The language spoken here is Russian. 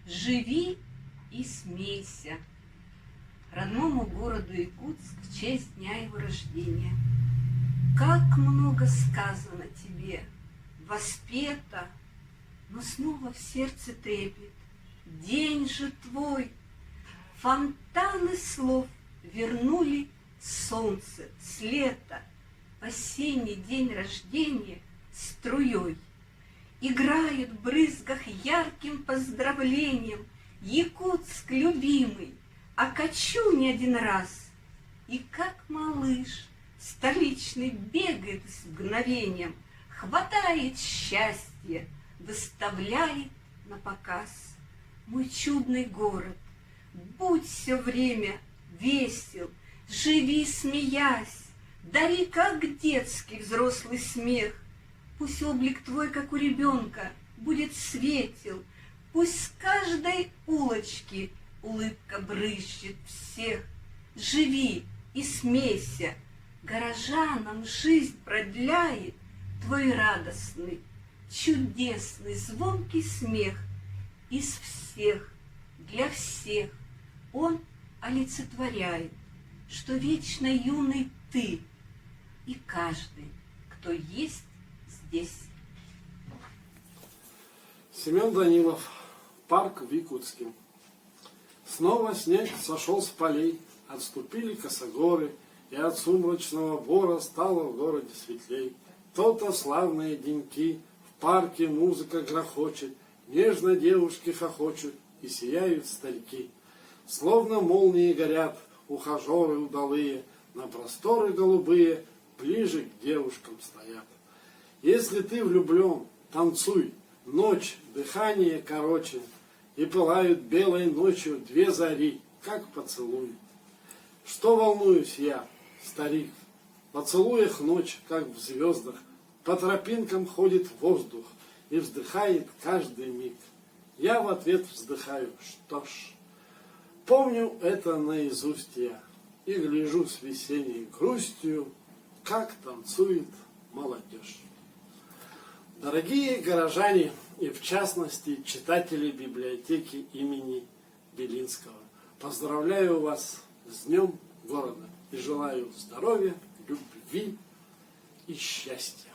живи и смейся. Родному городу Якутск в честь дня его рождения. Как много сказано тебе, воспето, но снова в сердце трепет. День же твой, фонтаны слов вернули солнце с лета, в осенний день рождения струей. Играет в брызгах ярким поздравлением Якутск любимый, окочу не один раз. И как малыш столичный бегает с мгновением, хватает счастье, выставляет на показ. Мой чудный город, будь все время весел, живи смеясь, дари как детский взрослый смех. Пусть облик твой, как у ребенка, будет светел, пусть с каждой улочки улыбка брызжет всех. Живи и смейся, горожанам жизнь продляет твой радостный, чудесный, звонкий смех. Из всех, для всех он олицетворяет, что вечно юный ты и каждый, кто есть здесь. Семен Данилов. Парк в Якутске. Снова снег сошел с полей, отступили косогоры, и от сумрачного бора стало в городе светлей. То-то славные деньки, в парке музыка грохочет, нежно девушки хохочут и сияют старики. Словно молнии горят ухажеры удалые, на просторы голубые ближе к девушкам стоят. Если ты влюблен, танцуй, ночь, дыхание короче, и пылают белой ночью две зари, как поцелуй. Что волнуюсь я, старик, в поцелуях ночь, как в звездах, по тропинкам ходит воздух и вздыхает каждый миг. Я в ответ вздыхаю, что ж, помню это наизусть я, и гляжу с весенней грустью, как танцует молодежь. Дорогие горожане и в частности читатели библиотеки имени Белинского, поздравляю вас с Днем города и желаю здоровья, любви и счастья.